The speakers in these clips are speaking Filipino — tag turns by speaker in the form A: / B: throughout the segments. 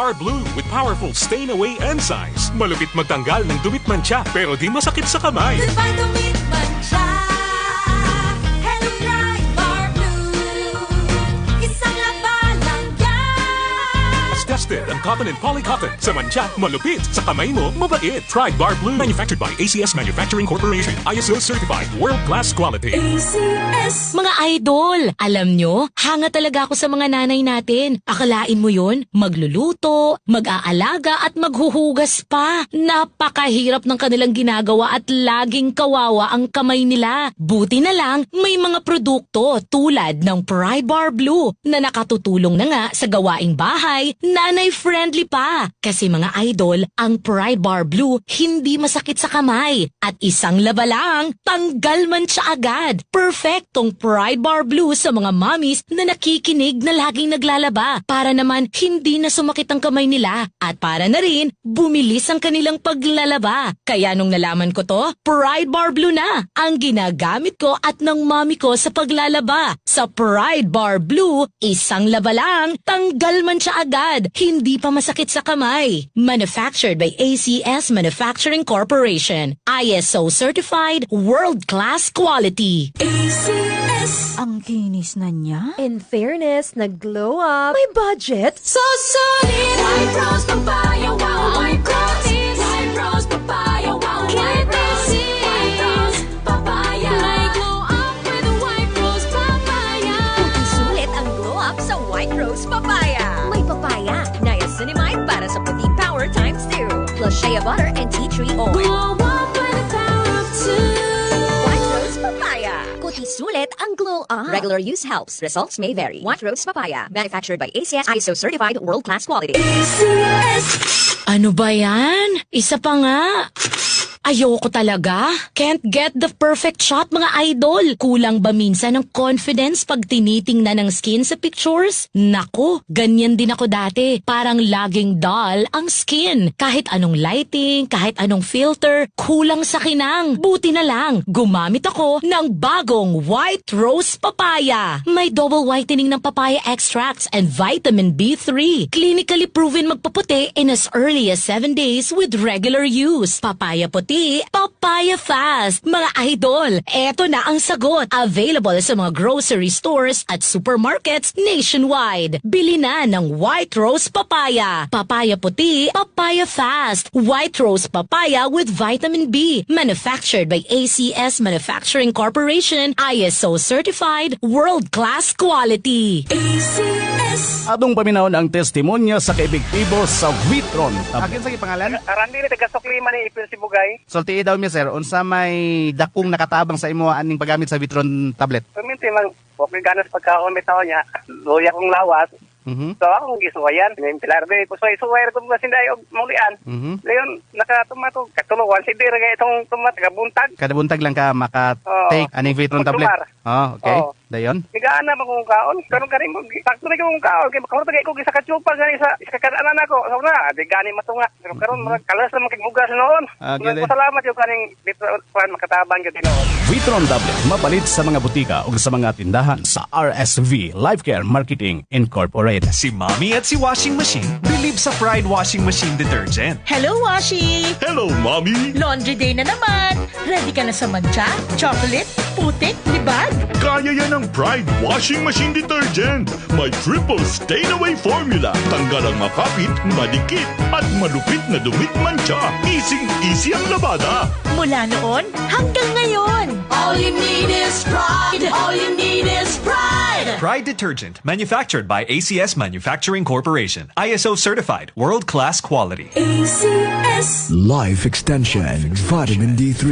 A: Bar Blue with powerful stain-away enzymes. Malupit magtanggal ng dumit mancha pero di masakit sa kamay.
B: Goodbye dumit mancha. Hello Pride Bar Blue. Isang labalang yan.
A: Tested ang cotton and polycotton. Sa mancha, malupit. Sa kamay mo, mabait. Pride Bar Blue. Manufactured by ACS Manufacturing Corporation. ISO certified. World-class quality.
B: ACS.
C: Mga idol, alam nyo, hanga talaga ako sa mga nanay natin. Akalain mo yun? Magluluto, mag-aalaga at maghuhugas pa. Napakahirap ng kanilang ginagawa at laging kawawa ang kamay nila. Buti na lang, may mga produkto tulad ng Pride Bar Blue na nakatutulong na nga sa gawaing bahay, nanay-friendly pa. Kasi mga idol, ang Pride Bar Blue hindi masakit sa kamay. At isang laba lang, tanggal man siya agad. Perfectong Pride Bar Blue sa mga mommies na nakikinig na laging naglalaba. Para naman hindi na sumakit ang kamay nila. At para na rin, bumilis ang kanilang paglalaba. Kaya nung nalaman ko to, Pride Bar Blue na ang ginagamit ko at ng mommy ko sa paglalaba. Sa Pride Bar Blue, isang laba lang, tanggal man siya agad. Hindi pa masakit sa kamay. Manufactured by ACS Manufacturing Corporation. ISO certified, world-class quality.
B: ACS.
D: Ang kinis na niya.
E: In fairness, nag-glow up. May budget.
B: So solid. White rose papaya, wow. White rose. White rose papaya, wow. White rose. White rose papaya. May glow up with white rose papaya.
E: Sulit ang glow up sa White Rose Papaya. May papaya, niacinamide para sa puti power times 2. Plus shea butter and tea tree oil.
B: Glow up with the power of 2.
E: White Rose Papaya. Kuti sulit ang glow up. Regular use helps. Results may vary. White Rose Papaya. Manufactured by ACS ISO certified world-class quality.
B: ACS.
C: Ano ba yan? Isa pa nga. Ayoko talaga. Can't get the perfect shot, mga idol. Kulang ba minsan ng confidence pag tinitingnan ng skin sa pictures? Nako, ganyan din ako dati. Parang laging dull ang skin. Kahit anong lighting, kahit anong filter, kulang sa kinang. Buti na lang, gumamit ako ng bagong White Rose Papaya. May double whitening ng papaya extracts and vitamin B3. Clinically proven magpaputi in as early as 7 days with regular use. Papaya puti, papaya fast. Mga idol, eto na ang sagot. Available sa mga grocery stores at supermarkets nationwide. Bili na ng White Rose Papaya. Papaya puti, papaya fast. White Rose Papaya with vitamin B. Manufactured by ACS Manufacturing Corporation. ISO certified, world-class quality.
B: ACS.
F: Atong paminaw ang testimonya sa kaepektibo sa Vitron.
G: Akin sa pangalan?
H: Arandi ni taga-sukli man ni Ipil Sibugay.
G: Sulti daw mi sir, unsa may dakong nakatabang sa imo aning paggamit sa Vitron tablet?
H: Perminti man, okay ganas pagkaon may tao niya. Luya kong lawas. So akong gisuwayan. Ngayon pilar din. Suway ko mga sinday o mulian. Ngayon, nakatumato. Katuluan, si Dir nga itong tumat, kabuntag.
G: Kada buntag lang ka maka-take aning Vitron tablet? Oh, okay. Dayon?
H: Higaan na kung kaon. Karon ka rin mo. Sakto na kung kaon. Kaya makamutagay ko sa kachupa gani sa kakadaanan ako. So na, di gani matunga. Pero karon kalas na makigugas noon. Salamat yung kaning Vitron makatabang yun noon.
F: Vitron tablet mapalit sa mga butika o sa mga tindahan sa RSV Life Care Marketing Incorporated.
I: Si Mommy at si Washing Machine believe sa Pride Washing Machine Detergent.
J: Hello, Washi!
A: Hello, Mommy!
J: Laundry day na naman! Ready ka na sa mancha, chocolate, putik, libag?
A: Kaya yan ang Pride Washing Machine Detergent. May triple stain-away formula. Tanggal ang makapit, madikit, at malupit na dumit mancha. Easy ang labada.
J: Mula noon hanggang ngayon.
B: All you need is pride. All you need is pride.
I: Pride Detergent, manufactured by ACS Manufacturing Corporation. ISO certified, world-class quality.
B: ACS.
K: Life Extension, Vitamin D3.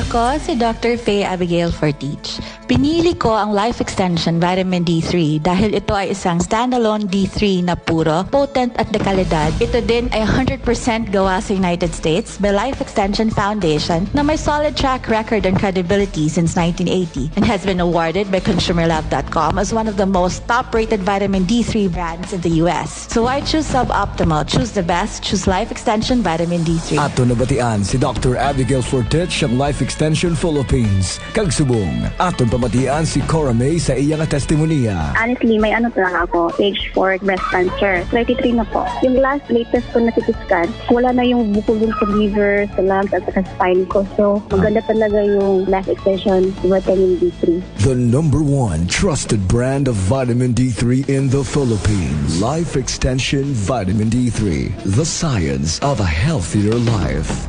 L: Ako si Dr. Faye Abigail Fortich. Pinili ko ang Life Extension Vitamin D3 dahil ito ay isang standalone D3 na puro, potent at dekalidad. Ito din ay 100% gawa sa United States by Life Extension Foundation na may solid track record and credibility since 1980 and has been awarded by ConsumerLab.com as one of the most top-rated vitamin D3 brands in the U.S. So why choose Subop optimal. Choose the best. Choose Life Extension Vitamin D3.
K: Ato nabatian si Dr. Abigail Fortich ang Life Extension Philippines. Kagsubong, aton pamatian si Cora May sa iyang testimonya.
D: Honestly, may ano talaga ako, stage 4 breast cancer. 33 na po. Yung latest ko na CT scan, wala na yung bukol dun sa liver, sa lungs, at sa spine ko. So, maganda talaga yung Life Extension Vitamin D3.
K: The #1 trusted brand of vitamin D3 in the Philippines. Life Extension Vitamin D3. The science of a healthier life.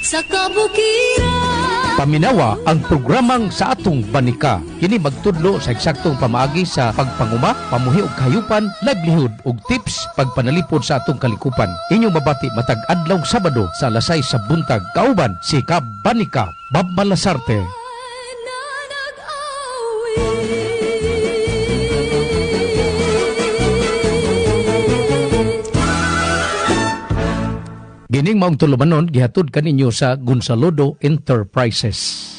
B: Sa kabukiran,
M: Paminawa ang programang sa atong banika. Kini magtudlo sa eksaktong pamaagi sa pagpanguma, pamuhi og kahayupan, livelihood ug tips pagpanalipod sa atong kalikupan. Inyong mabati matag adlaw Sabado sa alas 6 sa buntag. Kauban si Kabanika Bob Malasarte. Gining maong tulumanon gihatod kaninyo sa Gonzalodo Enterprises.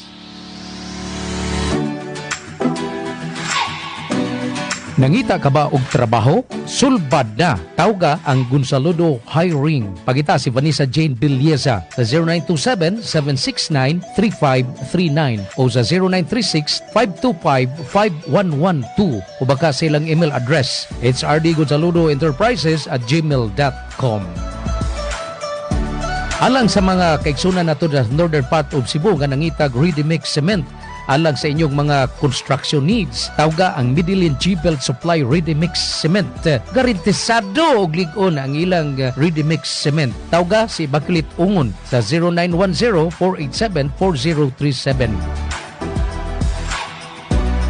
M: Nangita ka ba og trabaho? Sulbad na. Tawga ang Gonzalodo Hiring. Pagita si Vanessa Jane Bilieza sa 0927-769-3539 o sa 0936-525-5112 o baka silang email address hrdgonzalodoenterprises@gmail.com. Alang sa mga kaigsunan nato sa northern part of Cebu nga nangitag ready-mix cement alang sa inyong mga construction needs, tawga ang Midilin G-Belt Supply ready-mix cement. Garantisado og lig-on ang ilang ready-mix cement. Tawga si Bakilit Ungon sa 0910-487-4037.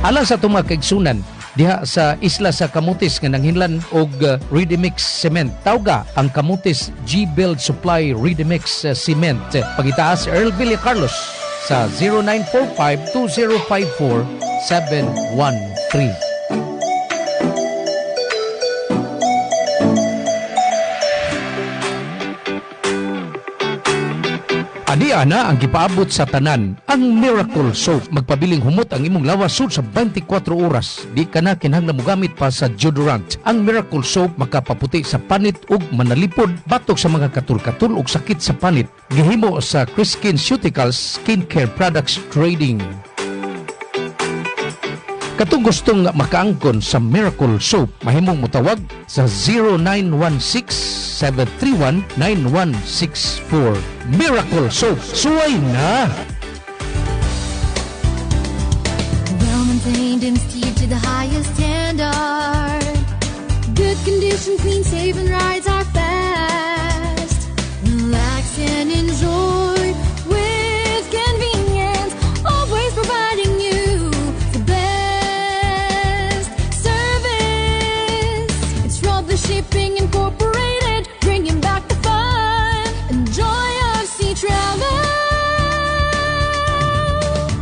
M: Alang sa itong mga kaigsunan diha sa isla sa Camotes nga nanghinlan og ready-mix cement. Tawga ang Camotes G-Build Supply ready-mix cement. Pagitaas Earl Billy Carlos sa 0945-2054-713. Adi ana ang gipaabot sa tanan ang Miracle Soap. Magpabiling humot ang imong lawas sud sa 24 oras. Di ka na kinahanglan mogamit pa sa deodorant. Ang Miracle Soap makapaputi sa panit ug manalipod batok sa mga katul-katul ug sakit sa panit. Gihimo sa Chris Skin Ceuticals Skincare Products Trading. Katong gustong makaangkon sa Miracle Soap, mahimong mutawag sa 0916-731-9164. Miracle Soap, suway na!
B: well-maintained and steered to the highest standard. Good condition, clean, safe, and rides are fast. Relax and enjoy with convenience, always providing you the best service. It's Rob the Shipping Incorporated, bringing back the fun and joy of sea travel.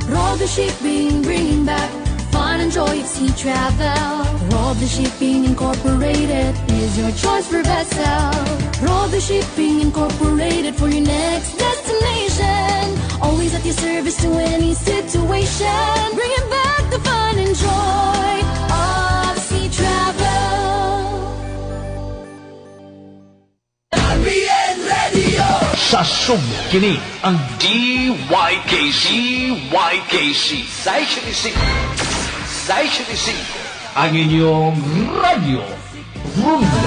B: Rob the Shipping, bringing back fun and joy of sea travel. Rob the Shipping Incorporated is your choice for vessel. Rob the Shipping Incorporated for your next destination. Always at your service to any situation. Bringing back the fun and joy of sea travel.
A: RBN Radio sa Subo kini ang DYKC ang inyong radio Rumba.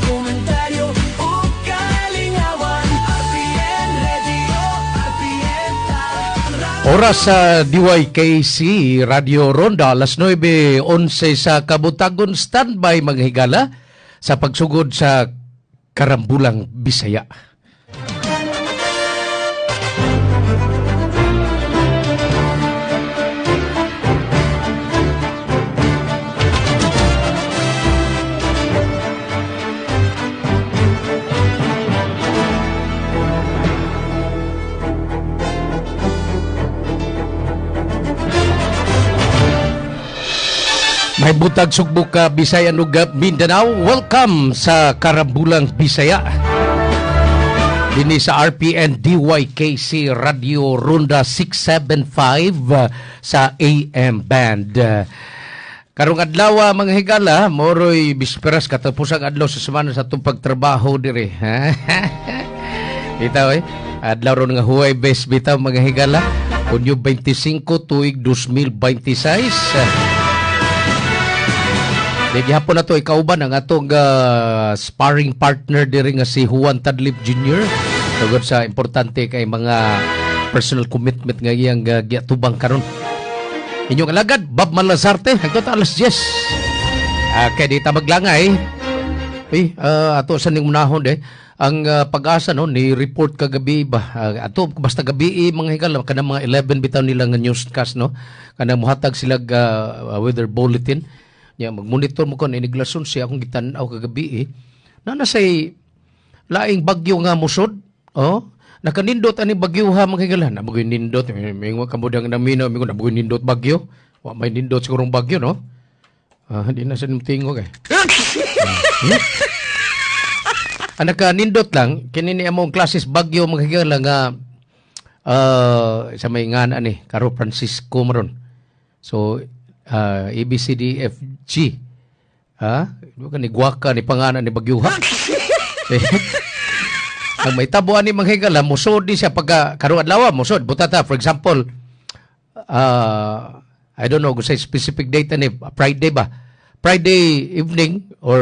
B: Komentaryo o kalingawan. RBN Radio, RBN
M: Oras sa DYKC Radio Ronda, alas 9:11 sa Kabutagon. Standby mga higala sa pagsugod sa Karambulang Bisaya. May butag sugbok ka Bisaya ug Mindanao. Welcome sa Karambulang Bisaya. Dini sa RPN DYKC Radio Ronda 675 sa AM band. Karong adlaw mga higala, moroy bisperas katapusang adlaw sa semana sa atong pagtrabaho diri. Bitaw adlaw ron nga Huwebes bitaw mga higala, Hunyo 25 tuig 2026. Gihapon na to ikauban ang atong sparring partner diri nga si Juan Tadlip Jr. Tugod sa importante kay mga personal commitment nga iyang giatubang karon. Inyong alagad Bob Malazarte hangtod alas 10. Kay di ta maglangay. Ato sa ning unahon ang pag-asa no ni report kagabi ba ato basta gabi mga higala kanang mga 11 bitaw nila nga newscast no kanang muhatag sila weather bulletin. Ya mag-monitor mo kon iniglason siya akong gitan-aw kagabi say laing bagyo nga musod nakanindot ani bagyo ha mga higala na magoy nindot may kamudang naminaw may naboy nindot bagyo wa may nindot sigurong bagyo no hindi na sa tingog anaka nindot lang kini ni among klases bagyo mga higala nga sa may ngana ni Caro Francisco maron so ABCDFG ni guwaka ni pangalan ni bagyuha ang may tabuan ni mga higala musod ni siya pagka karong adlaw musod butata for example I don't know kung sa specific date ni Friday evening or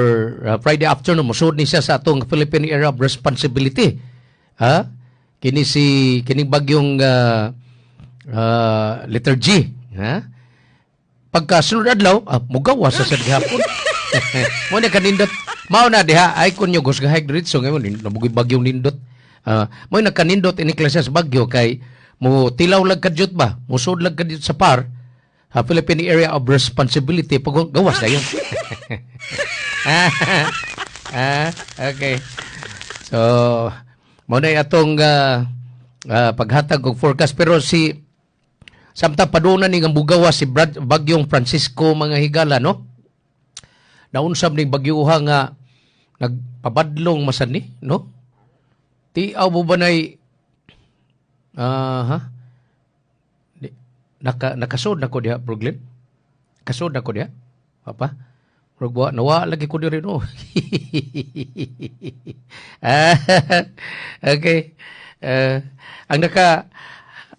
M: Friday afternoon musod ni siya sa atong Philippine Area of Responsibility kining bagyong letter G pagka sunod adlaw mugawas sa gihapon mo na kanindot mao na diha ay kun yung gusgahay diretso ngayon nabugoy bagyong nindot mo na kanindot ini klase sa bagyo kay mo tilaw lag kadyot ba musod lag kadyot sa par Philippine Area of Responsibility pag gawas na yun. Okay so mo na atong paghatag og forecast pero si samtang paduna ni nga bugawa si bagyong Francisco mga higala no. Naunsam ning bagyuha nga nagpabadlong masan ni no. Tiaw mo ba nay nakasod na ko diha Brooklyn. Kasod na ko diha. Papa. Rugwa nawa lagi ko diri no. Okay. Ang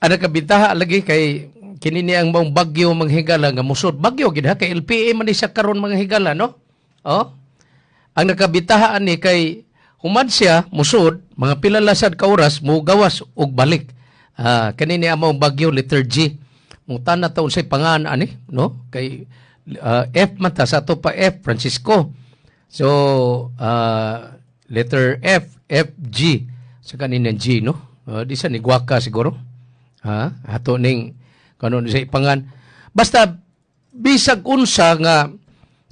M: nakabintaha lagi kay kini ni ang maong bagyo mga higala nga musod bagyo gid ha kay LPA man ni siya karon mga higala no ang nakabintahaan ni kay human siya musod mga pilalasad ka oras mo gawas og balik kini ni ang maong bagyo letter G mutan na taon say pangan ani no kay F man ta sa to pa F Francisco so letter FG sa kanina G no di sa ni guwaka siguro ato ning kanon sa ipangan basta bisag unsa nga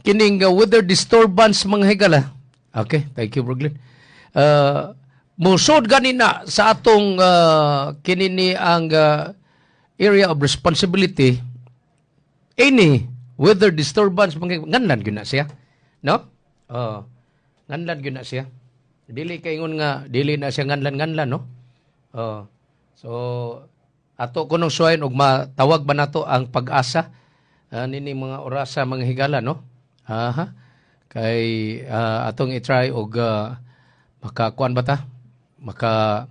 M: kining weather disturbance mga higala okay thank you Brooklyn musod ganina sa atong kinini ang area of responsibility any weather disturbance mga nganlan gyud na siya no nganlan gyud na siya dili kay ingon nga dili na siya nganlan no so ato kunong suwayin og matawag ba nato ang pag-asa nini mga orasa mga higala no kay atong i-try og makakuan ba ta maka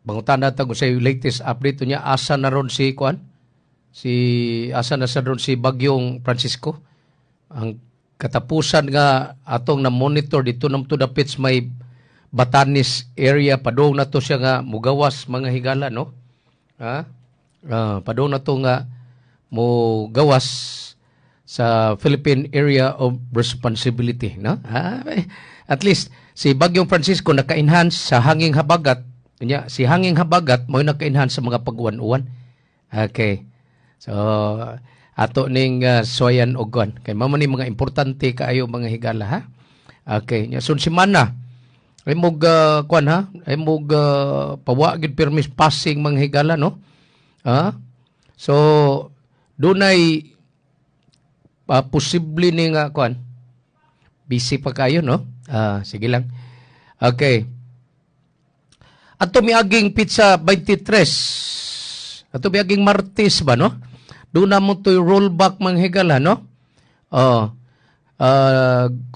M: bangutan nato sa latest update niya asa na ron si kuan asa na sa ron si bagyong Francisco ang katapusan nga atong na monitor dito nam to dapits may Batanes area padong na to siya nga mugawas mga higala no padong na to nga mo gawas sa Philippine Area of Responsibility no at least si bagyong Francisco naka-enhance sa hanging habagat nya si hanging habagat mo naka-enhance sa mga pagwan-uwan okay so ato ning soyan og kuan kay mao ni mga importante kaayo mga higala ha okay nya sun semana ay mog kuan ha ay mog pawa gid permis passing mga higala no so dunay posible ni nga kuan busy pa kayo no sige lang okay ato miaging pizza 23. Ato miaging Martes ba, no? Doon na mo to'y rollback manghigala, no?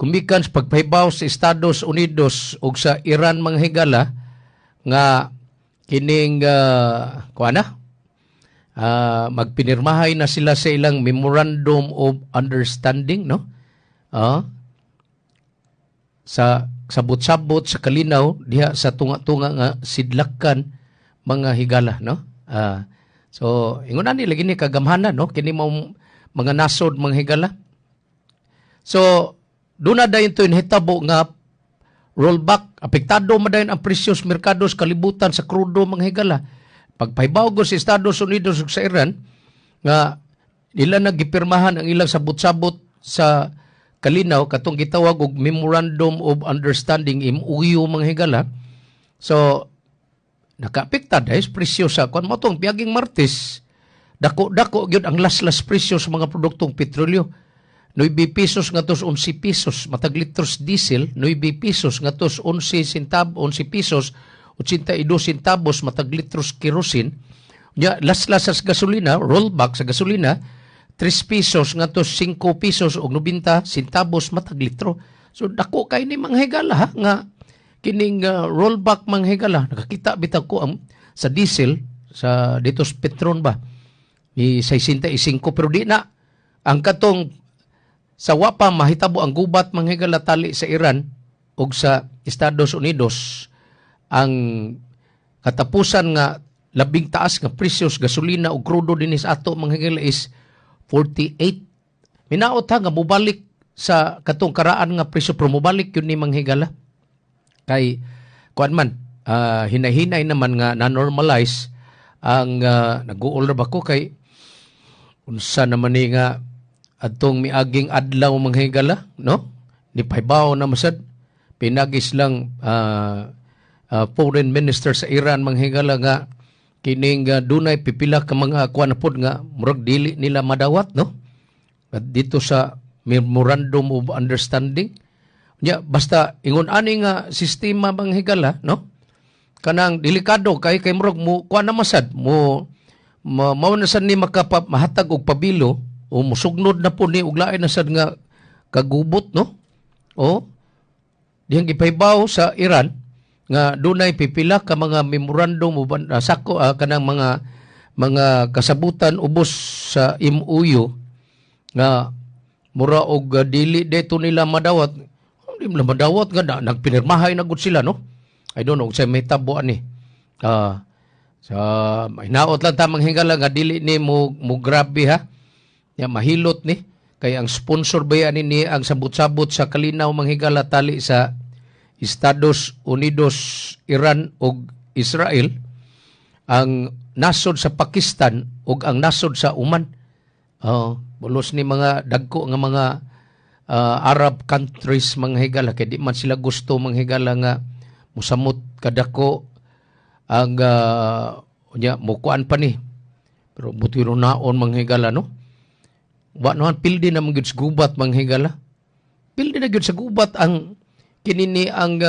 M: Kumikan sa pagpahibaw sa Estados Unidos o sa Iran manghigala nga kining magpinirmahay na sila sa ilang Memorandum of Understanding, no? Sa sabot-sabot sa kalinaw diha sa tunga-tunga nga sidlakan mga higala, no? So ingon ani lagi ni kagamhanan, no, kini mga nasod mga higala. So doon na dayon to inhitabo nga rollback, apektado madayon ang presyo sa merkado sa kalibutan sa krudo mga higala. Pagpahibaw sa Estados Unidos ug sa Iran nga nila nagipirmahan ang ilang sabot-sabot sa kalinaw katong gitawag og Memorandum of Understanding MOU mga higala. So nakaapekta dahil presyo sa kung mo itong piyaging Martes, dako-dako gyud ang las-las presyo sa mga produktong petrolyo. 9 pesos nga tos 11 pesos, matag litros diesel, 9 pesos nga tos 11 pesos, 82 centavos matag litros kerosene. Ya, las-las sa gasolina, rollback sa gasolina, 3 pesos nga tos 5 pesos o 90 centavos matag litro. So dako kay ni mga higala ha, nga kining rollback manghigala nakakita bitaw ko sa diesel sa dito sa Petron ba ni 65 pero di na ang katong sa wapa mahitabo ang gubat manghigala tali sa Iran ug sa Estados Unidos ang katapusan nga labing taas nga presyo sa gasolina ug krudo dinis ato manghigala is 48. Minaot ha nga mubalik sa katong karaan nga presyo pero mubalik yun ni manghigala kay kuan man hinahinay naman nga na-normalize ang nag-uulra ba ko kay unsa naman ni nga adtong miaging adlaw manghigala, no? Ni pahibaw na masad pinagis lang foreign minister sa Iran manghigala nga kining dunay pipila ka mga kuan pod nga murag dili nila madawat, no? At dito sa Memorandum of Understanding basta ingon ani nga sistema manghigala, no? Kanang delikado kay murag mo kuan na masad mo mao na sad ni mahatag og pabilo o musugnod na po ni og lain na sad nga kagubot, no? O dihang gipahibaw sa Iran nga dunay pipila ka mga memorandum o kanang mga kasabutan ubos sa MOU nga mura og dili dito nila madawat. Di mo madawat nga nagpinirmahay na gud sila, no? I don't know sa may tabuan ni. Sa hinaot lang tamang hingala nga dili ni mo grabe ha. Ya mahilot ni kay ang sponsor ba ni ang sabot-sabot sa kalinaw manghigala tali sa Estados Unidos, Iran ug Israel, ang nasod sa Pakistan ug ang nasod sa Oman. Bulos ni mga dagko nga mga Arab countries manghigala kay di man sila gusto manghigala nga musamot kadako ang mukuan pa ni pero buti ro naon manghigala, no? Wa noan pildi na magyud sa gubat manghigala, pildi na gyud sa gubat ang kinini ang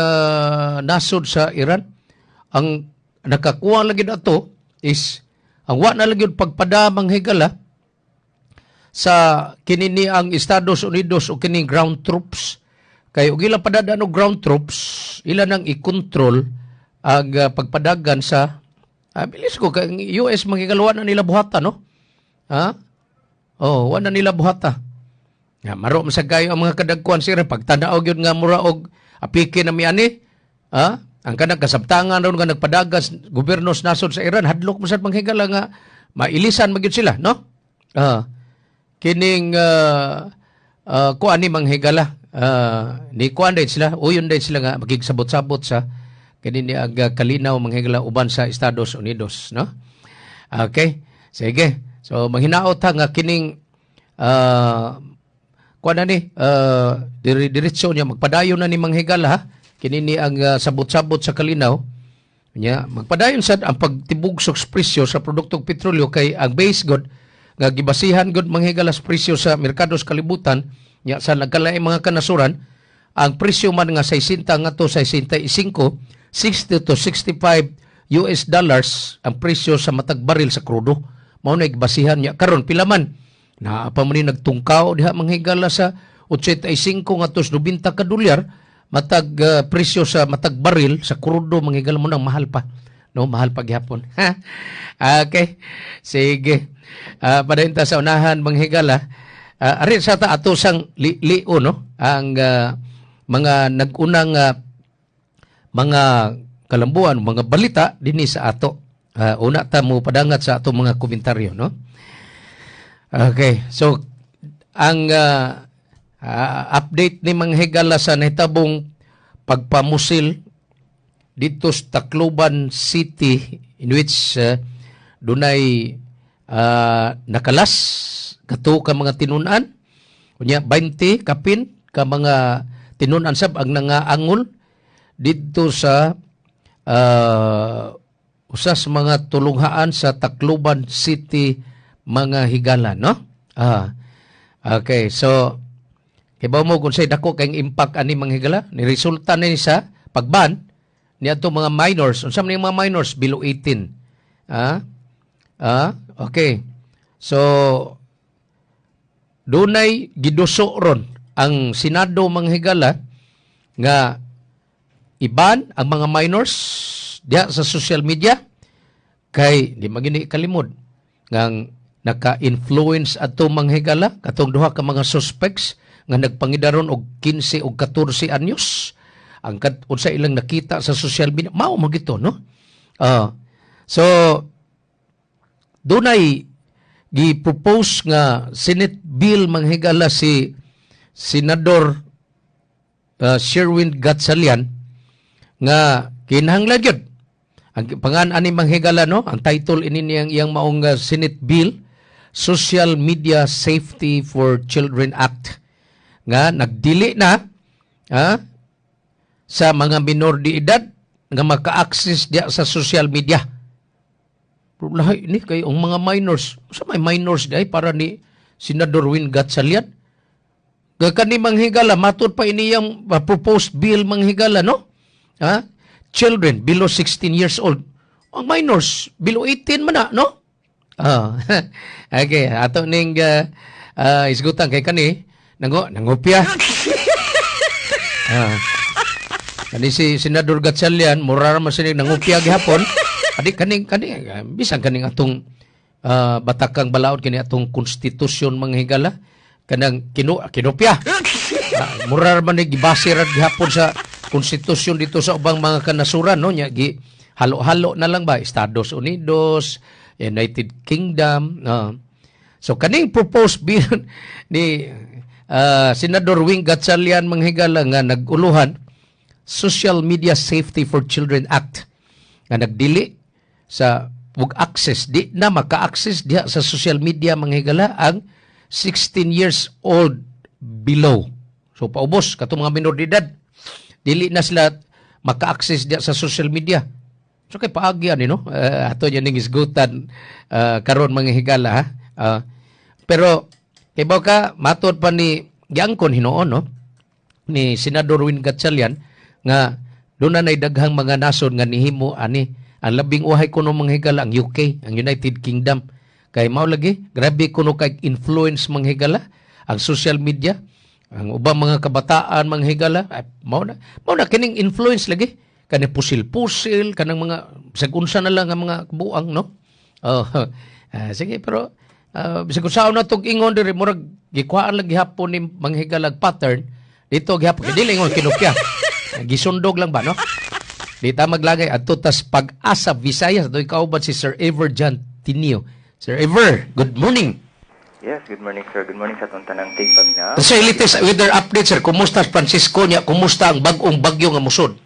M: nasod sa Iran. Ang nakakuha lagi ato is ang wa na lagi pagpada manghigala sa kinini ang Estados Unidos o kining ground troops kay ug ila padadaan og ground troops ila nang i-control ang pagpadagan sa bilis ko kay US magigalawan na nila buhata, no? Wa na nila buhata nga maro man sa kayo ang mga kadagkuan sir pagtanaw gyud nga mura og apike na miani ang kanang kasabtangan ron nga nagpadagas gobyerno sa nasod sa Iran hadlok man sad manghigala nga mailisan magyud sila, no? Kining kuan ni manghigala ni kuan din sila uyon din sila nga magigsabot-sabot sa kini ang kalinaw manghigala uban sa Estados Unidos, no? Okay, sige. So manghinaot ha nga kining kuan na ni diretso niya magpadayon na ni manghigala ha kini ni ang sabot-sabot sa kalinaw nya magpadayon sad ang pagtibugsok sa presyo sa produktong petrolyo kay ang base good nga gibasihan gud manghigala sa presyo sa merkado sa kalibutan nya sa nagkalaing mga kanasuran ang presyo man nga 60 nga to 65 60 to 65 US dollars ang presyo sa matag baril sa krudo. Mao na igbasihan niya karon pila man na pa man ni nagtungkaw diha manghigala sa 85 ngadto 90 ka dolyar matag presyo sa matag baril sa krudo manghigala mo nang mahal pa. No, mahal pa gyapon. Okay. Sige. Padayon sa unahan manghigala. Ari sa ta ato sang lio no ang mga nagunang mga kalambuan, mga balita dinhi sa ato. Una ta mo padangat sa ato mga komentaryo no. Okay. So ang update ni manghigala sa nahitabong pagpamusil dito sa Tacloban City in which dunay nakalas kato ka mga tinunan unya 20 kapin ka mga tinunan sab ang nangaangol dito sa usas mga tulunghaan sa Tacloban City mga higala no. Okay, so kibaw mo kung say dako kay impact ani mga higala ni resulta ni sa pagban niadto mga minors. Unsa man mga minors below 18? Okay. So dunay giduso ron ang Senado manghigala nga iban ang mga minors diha sa social media kay di magini kalimod ngang naka-influence ato manghigala katong duha ka mga suspects nga nagpangidaron og 15 og 14 anyos ang unsa ilang nakita sa social media mao mo gito no. So dunay gi-propose nga Senate bill manghigala si Senador Sherwin Gatchalian nga kinahanglan gyud ang pangan-an ni manghigala no ang title ini niyang iyang maong Senate bill Social Media Safety for Children Act nga nagdili na sa mga minor de edad nga maka-access diya sa social media. Pero lahi ni kay ang mga minors, sa may minors diay para ni Senador Win Gatchalian. Kani manghigala matud pa iniyang proposed bill manghigala no? Children below 16 years old. Ang minors below 18 man na no? Okay, ato ning isgutan kay kani nangopya. Kani si Senador Gatchalian mura man sinig nangupya gihapon. Adi kani bisan kaning atong batakang balaod kini atong konstitusyon manghigala kanang kinupya. Mura man ni gibase ra gihapon sa konstitusyon dito sa ubang mga kanasuran no nya gi halo-halo na lang ba Estados Unidos, United Kingdom. So kaning proposed bill ni Senador Wing Gatchalian manghigala nga naguluhan Social Media Safety for Children Act nga nagdili sa ug access di na maka-access diha sa social media manghigala ang 16 years old below. So paubos katong mga minor de edad dili na sila maka-access diha sa social media. So kay paagi ani no ato ning isgutan karon manghigala pero kay ka matod pa ni giangkon hinoon no ni Senador Win Gatchalian nga doon na daghang mga nasod nga nihimo ani ang labing uhay kuno manghigala ang UK, ang United Kingdom. Kay mao lagi grabe kuno kay influence manghigala ang social media, ang ubang mga kabataan manghigala mao na kining influence lagi kani pusil-pusil kanang mga sagunsa na lang ang mga buang no. Sige pero bisag usaw na tog ingon diri murag gikuhaan lagi hapon ni manghigala pattern dito gihapon dili ingon kinupya. Gisundog lang ba no? Dita maglagay adto tas Pag-asa Visayas doy kauban si Sir Ever John Tinio. Sir Ever, good morning.
N: Yes, good morning sir. Good morning sa tuntanang tig pamina.
M: Sa latest weather update sir, kumusta Francisco niya? Kumusta ang bagong bagyo nga musod?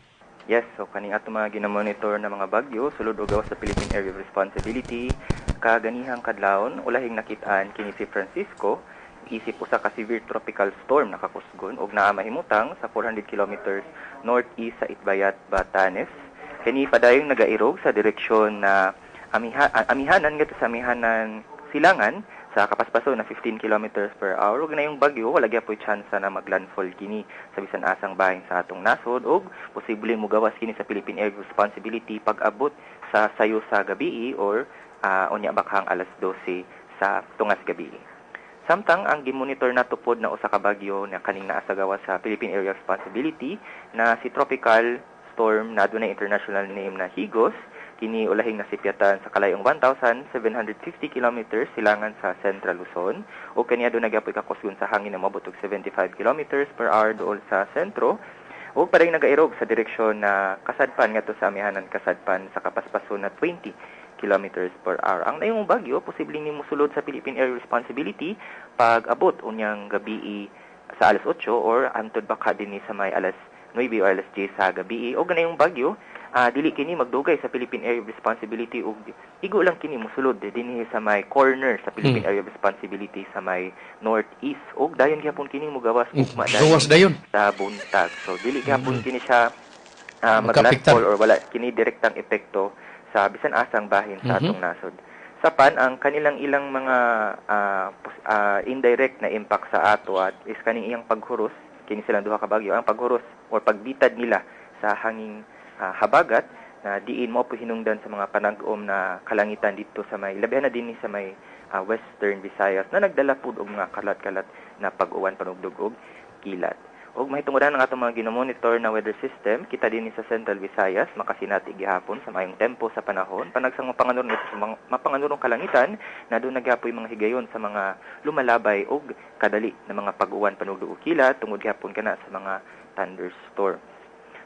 N: Yes, so kaning ato mga ginamonitor na mga bagyo sulod og gawas sa Philippine Area of Responsibility kaganihang kadlawon ulahing nakitaan kini si Francisco isip usa ka severe tropical storm nakakusgon og naa mahimutang sa 400 kilometers northeast sa Itbayat, Batanes. Kini padayong nagairog sa direksyon na amihanan ngadto sa amihanan silangan sa kapaspaso na 15 kilometers per hour. Ug na yung bagyo, wala gyapon tsansa na maglandfall kini sa bisan asang bahin sa atong nasod ug posibleng mugawas kini sa Philippine Air Responsibility pag-abot sa sayo sa gabi or unya bakhang alas 12 sa tungas gabi. Samtang ang gimonitor na tupod na usa ka bagyo na kaning naa sa gawas sa Philippine Area Responsibility na si tropical storm na adunay international name na Higos, kini ulahing nasipyatan sa kalayong 1,750 kilometers silangan sa Central Luzon o kaniya doon nagyapoy kakosyon sa hangin na mabot og 75 kilometers per hour dool sa sentro o parang nagairog sa direksyon na kasadpan ngadto sa amihanan kasadpan sa kapaspaso na 20 kilometers per hour. Ang nayong bagyo posibleng nimo sulod sa Philippine Air Responsibility pag abot unyang gabi sa alas 8 or antod baka dinhi sa may alas 9 o alas 10 sa gabi o ganayong bagyo dili kini magdugay sa Philippine Area Responsibility ug igo lang kini mosulod dinhi sa may corner sa Philippine Area Responsibility sa may northeast ug dayon gyapon kini mogawas ugma
M: dayon
N: sa buntag. So dili gyapon kini siya maglandfall or wala kini direktang epekto sa bisan asang bahin sa atong nasod. Sapan ang kanilang ilang mga indirect na impact sa ato is kaning iyang paghuros kini silang duha ka bagyo ang paghuros or pagbitad nila sa hanging habagat na diin mo po hinungdan sa mga panag-om na kalangitan dito sa may labihan na din sa may Western Visayas na nagdala pud og mga kalat-kalat na pag-uwan panugdog og kilat. Og mahitungudan ang atong mga ginomonitor na weather system kita din sa Central Visayas makasinati gihapon sa maayong tempo sa panahon panagsang mapanganurong sa mapanganurong kalangitan na doon nagyapoy mga higayon sa mga lumalabay og kadali na mga pag-uwan panugdog og kilat tungod gihapon kana sa mga thunderstorm.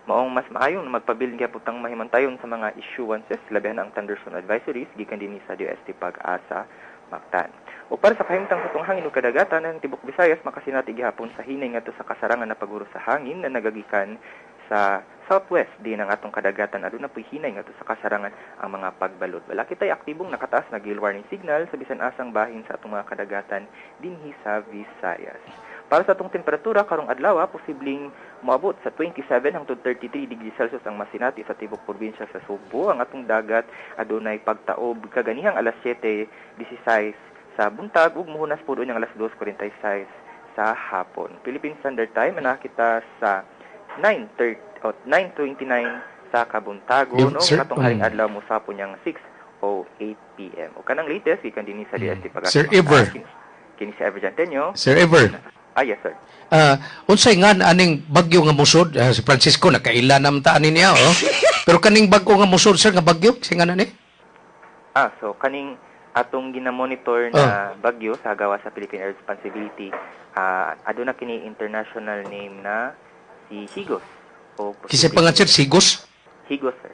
N: Maong mas maayon na magpabilin gyapon tang mahimantayon sa mga issuances labihan ang thunderstorm advisories gikan dinhi sa DOST Pag-asa Mactan. O para sa kahimtang sa tunghangin ug kadagatan ang tibok Visayas makasinati gihapon sa hinay ngadto sa kasarangan na paguro sa hangin na nagagikan sa southwest din ang atong kadagatan aduna puy hinay ngadto sa kasarangan ang mga pagbalot. Wala kitay aktibong nakataas na gale warning signal sa bisan asang bahin sa atong mga kadagatan dinhi sa Visayas. Para sa atong temperatura karong adlaw posibleng moabot sa 27 hangtod 33 degrees Celsius ang masinati sa tibok probinsya sa Subo. Ang atong dagat adunay pagtaob kaganihang alas 7:16 sa buntag ug mohunas pud unyang alas 2:46 sa hapon. Philippine Standard Time ana kita sa 9:29 sa kabuntagon o katong haring adlaw mo sa punyang 6:08 PM. O kanang latest ikan dinhi sa DST Pag-asa.
M: Sir Ever.
N: Kini si Ever Janteño.
M: Sir Ever.
N: Yes, sir.
M: Unsay nga aning bagyo nga musod si Francisco nakaila nam ta ani niya pero kaning bagyo nga musod sir nga bagyo si nga ni?
N: So kaning atong ginamonitor na bagyo sa gawa sa Philippine Air Responsibility aduna kini international name na si Higos o
M: Kisa pangan sir Higos?
N: Higos, sir.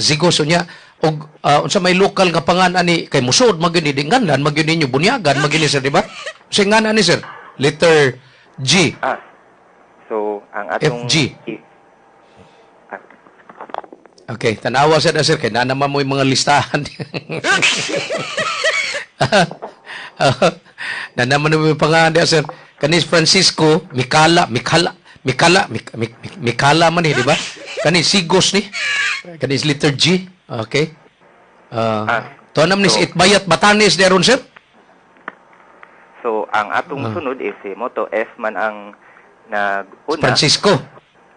M: Zigos unya og unsa may local nga pangan ani kay musod magyud ni nganlan magyud ninyo bunyagan magyud ni sir di ba? Unsay nga ani sir? Letter G.
N: So, ang atong...
M: FG. Okay, tanawa sa sir, kaya na naman mo yung mga listahan. Na naman mo yung pangalan sir. Kanis Francisco, Mikala man di ba? Kanis Sigos ni. Kanis letter G. Okay. To naman ni Itbayat Batanes deron sir?
N: So, ang atong sunod is moto F man ang nag-una.
M: Francisco.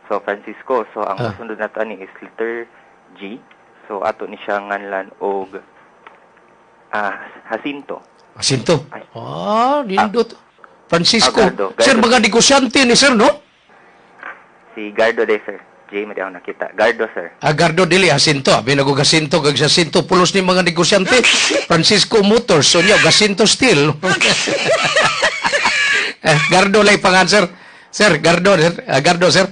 N: So, Francisco. So, ang sunod na to is letter G. So, ato ni siya nganlan og Jacinto.
M: Jacinto? Nindot. Francisco.
N: Gardo.
M: Sir, mga negosyante ni sir, no?
N: Si Gardo de, sir. J, madi ako nakita. Gardo, sir.
M: Gardo dili, Jacinto. Binago Jacinto, kag Jacinto. Pulos ni mga negosyante. Francisco Motors. So niya, Jacinto Steel. Gardo lay pangan, sir. Sir, Gardo, sir. Gardo, sir.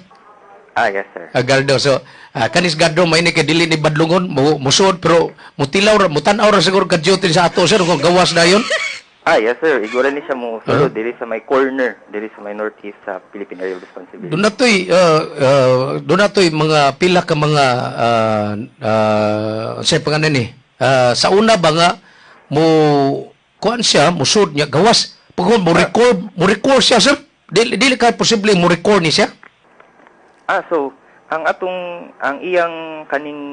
N: Yes, sir.
M: Gardo. So, kanis Gardo, may ni dili ni Badlungon. Musod, pero mutilaw, mutanaw ra siguro kadyotin sa ato, sir. Kung gawas na yun.
N: Yes, sir. Igura ni siya mo sulod diri sa may corner, diri sa may northeast sa Philippine Area Responsibility.
M: Doon natoy mga pila ka mga sa pangalan ni. Sa una ba nga mo kuan siya, musud niya gawas. Pag mo record siya, sir. Dili ka posible mo record ni siya.
N: So ang iyang kaning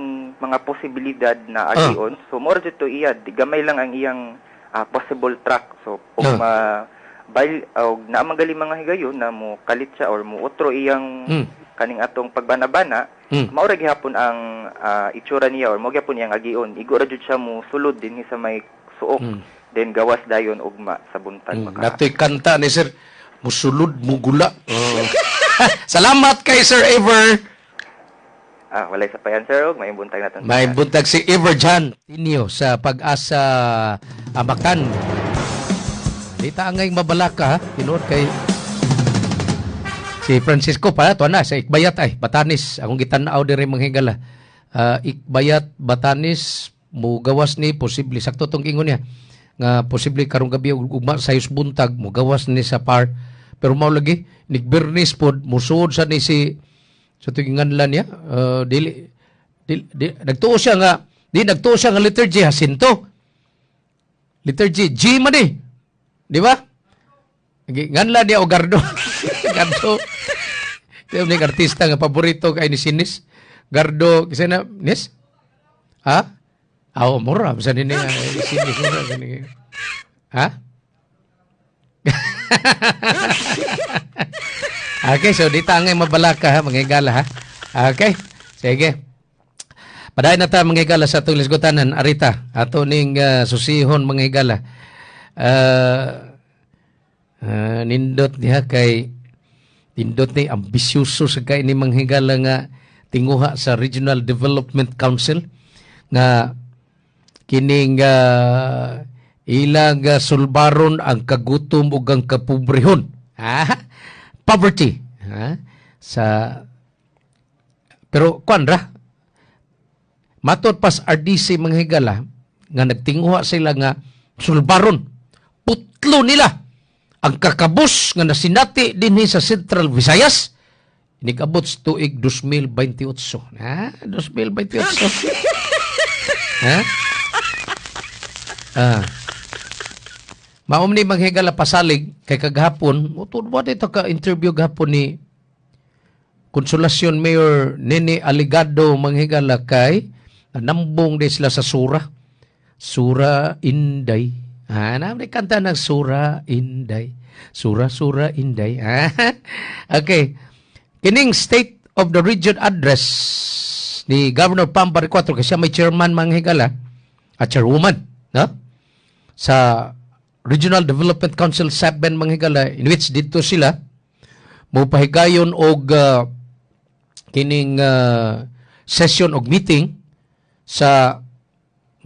N: mga posibilidad na agion, so more to iya gamay lang ang iyang possible track. So ug naamang gali mga higayon na mo kalit siya or mo utro iyang kaning atong pagbana-bana, mao ra gihapon ang itsura niya or mao gyapon iyang agion. Igo ra jud siya mo sulod dinhi sa may suok. Then gawas dayon ugma sa buntag
M: Natoy kanta ni Sir, musulod mugula. Salamat kay Sir Ever.
N: Walay sa payan sir, may buntag naton.
M: May buntag si Ever Jan Tinio sa Pag-asa Amakan. Dita angay mabalaka, tinuod kay si Francisco pa to na sa Ikbayat ay Batanis. Akong gitan-aw diri manghigala. Ikbayat Batanis mo gawas ni posible sakto tong ingon niya nga posible karong gabi ugma sayos buntag mo gawas ni sa par. Pero mao lagi Bernis pod musuod sa ni si sa tuginganlan niya nagtuo siya nga letter J Jacinto. Letter J man di ba? Nganlan niya o Gardo. Gardo. Ito yung artista nga paborito kay ni Sinis. Gardo, kasi na, Nis? Ha? Mura. Basta din nga, Sinis. Ha? Okay, so dito ang mabalaka ha, mga igala ha. Okay, sige. Padayon na ta mga igala sa itong lisgotanan. Arita, ato ning susihon mga igala. Nindot niya kay nindot ni ambisyoso sa kay ni mga igala nga tinguha sa Regional Development Council nga kining ilang sulbaron ang kagutom ug ang kapobrehon. Poverty. Pero kuanra matud pas RDC mga higala nga nagtinguha sila nga sulbaron putlo nila ang kakabus nga nasinati dinhi sa Central Visayas nigabot sa tuig 2028. 2028. Maom ni manghigala pasalig kay kagahapon utud mo dito ka interview gahapon ni Consolacion Mayor Nene Aligado manghigala kay nambong din sila sa Sura Inday. Namin kanta ng Sura Inday. Sura Inday. Okay. Kining State of the Region address ni Governor Pam Baricotro kasi siya may chairman manghigala at chairwoman sa Regional Development Council 7 manghigala in which dito sila mo pahigayon og kining session og meeting sa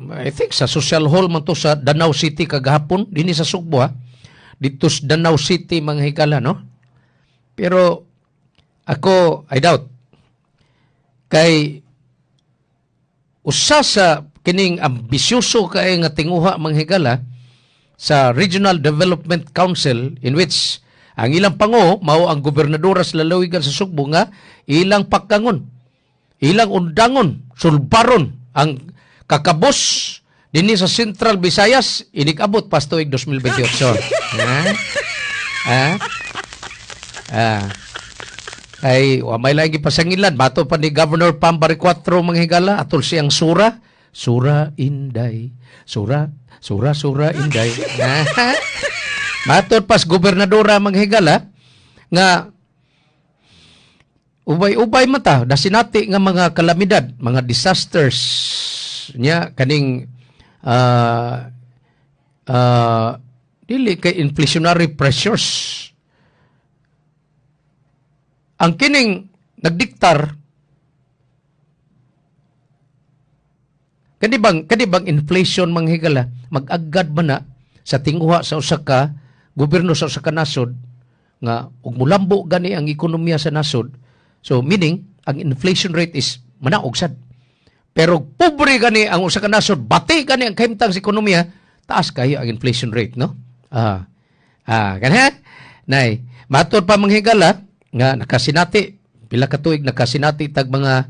M: I think sa Social Hall man to sa Danau City kagahapon dinhi sa Sugbo dito sa Danau City manghigala no. Pero ako I doubt kay usa sa kining ambisyoso kay nga tinguha manghigala sa Regional Development Council in which ang ilang pango mao ang gobernadora sa lalawigan sa Sugbo nga ilang pagkangon, ilang undangon, sulbaron ang kakabos dinhi sa Central Visayas inikabot pas tuig 2028. Ay may lagi pasangilan bato pa ni Governor Pam Baricotro manghigala atol siyang Sura Inday. Sura Inday. Matod pas gobernadora manghigala nga ubay mata dasinati nga mga kalamidad, mga disasters nya kaning dili kay inflationary pressures. Ang kining nagdiktar Kadi bang inflation manghigala mag-agad man na sa tinguha sa usa ka gobyerno sa usa ka nasod nga ug mulambo gani ang ekonomiya sa nasod. So meaning ang inflation rate is manaog sad. Pero pobre gani ang usa ka nasod, bati gani ang kahimtang sa ekonomiya, taas kayo ang inflation rate, no? Ganha? Nay, matod pa manghigala nga nakasinati pila ka tuig nakasinati tag mga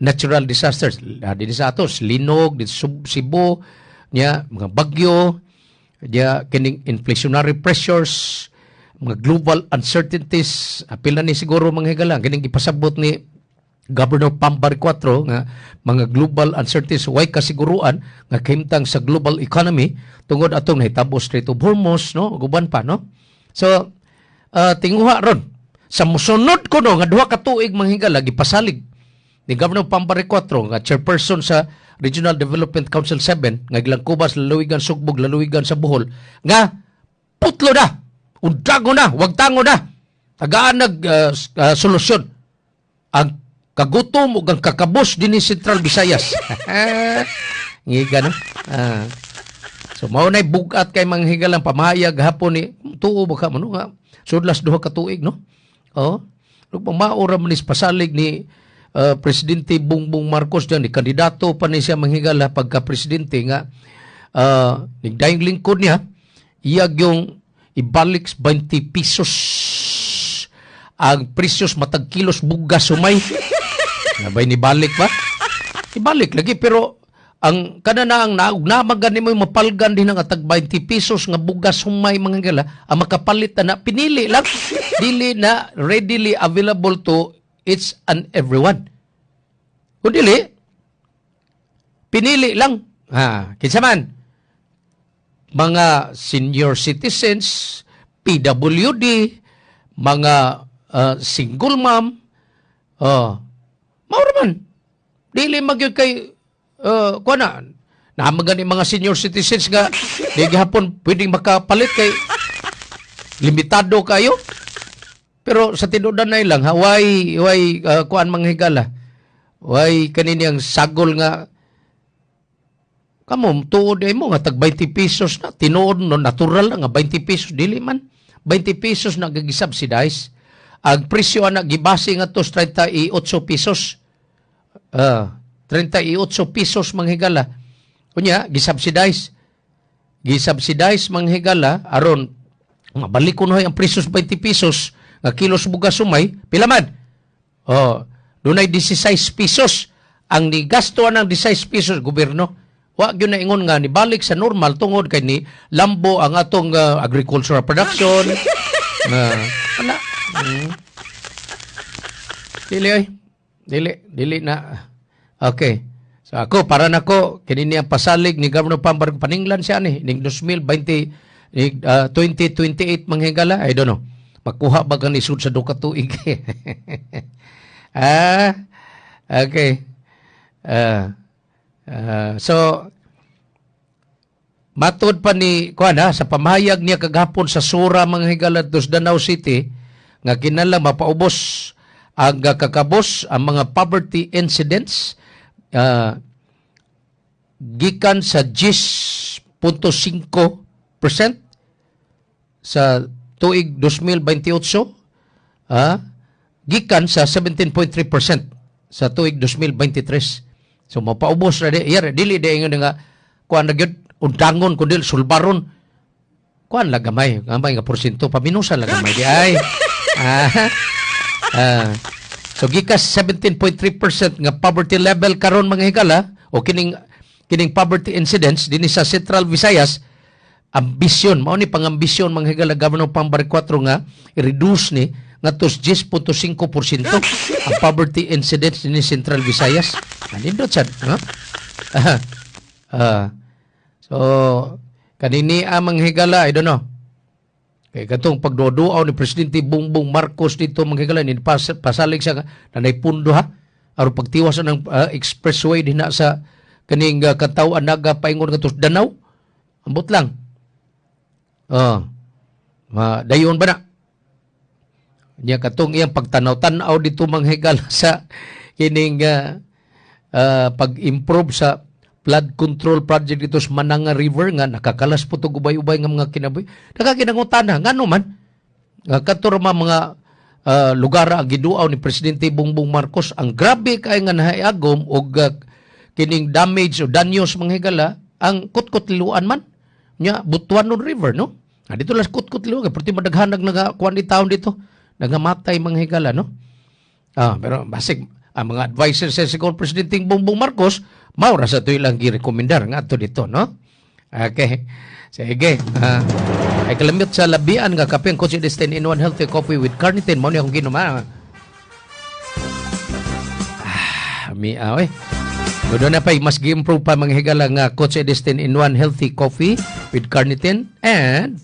M: natural disasters dinhi sa atos linog di Cebu nya mga bagyo nya kining inflationary pressures mga global uncertainties apil na ni siguro mga higala kining ipasabot ni Governor Pambar 4 nga mga global uncertainties way kasiguruan nga kahimtang sa global economy tungod atong nahitabo Strait of Hormuz no guban pa no. So tinguha ron sa mosunod ko no nga duha ka tuig manghigala gipasalig ni Governor Pambar 4 nga chairperson sa Regional Development Council 7 nga Gilangkubas, Lalawigan, Sugbog, Lalawigan sa Bohol nga putlo na, undago na, wag tango na. Tagaan solusyon ang kagutom ug ang kakabos dinhi Central Visayas. Ngiga no. So mao nay bugat kay manghigalang pamahayag hapon ni tuo ba ka mo nga sudlas duha ka tuig no. Oh. Ug maura man is pasalig ni Presidente Bongbong Marcos diyan ni kandidato pa ni siya manghigala pagka presidente nga nigdaing lingkod niya iyag yung ibalik 20 pesos ang presyos matag kilos bugas sumay. Nabay ni balik ba? Ibalik lagi pero ang kanana ang naugnaman gani mo mapalgan din ang atag 20 pesos nga bugas humay mga gala ang makapalit na pinili lang dili na readily available to each and everyone. Kung dili pinili lang kinsa man mga senior citizens, PWD, mga single mom, maura man. Dili magyud kay kuana naamagan ni mga senior citizens nga di gihapon pwedeng makapalit kay limitado kayo. Pero sa tinudan na ilang way kuan manghigala. Way kanini ang sagol nga kamo tuod ay mo nga tag 20 pesos na tinuod no natural nga 20 pesos dili man 20 pesos na gagisubsidize. Ang presyo na gibase nga to 38 pesos. 38 pesos manghigala. Kunya gisubsidize manghigala aron mabalik kuno ang presyo 20 pesos nga kilos bugas sumay pila man. Dunay 16 pesos ang nigastuan ng 16 pesos gobyerno. Wa gyud na ingon nga nibalik sa normal tungod kay ni lambo ang atong agricultural production. Wala. Dili na. Okay. So ako para nako kini ang pasalig ni Governor Pambar paninglan siya ni ning 2028 manghigala. I don't know. Makuha ba kang isud sa duka tuig? Okay. So matod pa ni sa pamahayag niya kagahapon sa Sura manghigala dos Danau City nga kinahanglan mapaubos ang kakabos ang mga poverty incidents gikan sa 10.5% sa tuig 2028 gikan sa 17.3% sa tuig 2023. So mapaubos ra dili ingon nga kuan na gyud undangon kundi sulbaron kuan la gamay nga porsyento paminusan la gamay di ay. So gikas 17.3% nga poverty level karon mga higala o kining poverty incidents dinhi sa Central Visayas. Ambisyon mao ni pangambisyon mga higala Governor Pambar 4 nga i-reduce ni ngatos 10.5% ang poverty incidents dinhi Central Visayas. Nindot sad so kanini ang mga higala I don't know. Kaya katong pagduduaw ni Presidente Bongbong Marcos dito manghigala ni pasalig siya na naipundo aron pagtiwas ng expressway dinha sa kaning Kataw-an Naga paingon katos Danau. Ambot lang. Dayon ba na? Nya katong iyang pagtanaw-tanaw dito manghigala sa kining pag-improve sa flood control project dito sa Mananga River nga nakakalas po ito ubay-ubay nga mga kinaboy. Nakakinangutana, nga naman, katurama mga lugar ang giduaw ni Presidente Bongbong Marcos, ang grabe kay nga nahayagom o kining damage o danyos mga higala, ang Kutkutliluan man, nya Butuanon River, no? Dito lang Kutkutliluan, pwede madaghanag nagakuan ni taon dito, nagamatay mga higala, no? Pero basig, ang mga advisors sa Sigol Presidente Bongbong Marcos, maura sa ito ilang girekomendar nga ito dito, no? Okay. Sige. Ay kalamit sa labian nga kape ang Coach Destin in one healthy coffee with carnitine. Mao ni akong ginuma. Miaw doon na pa mas gi-improve pa mga higala nga Coach Edestin in one healthy coffee with carnitine and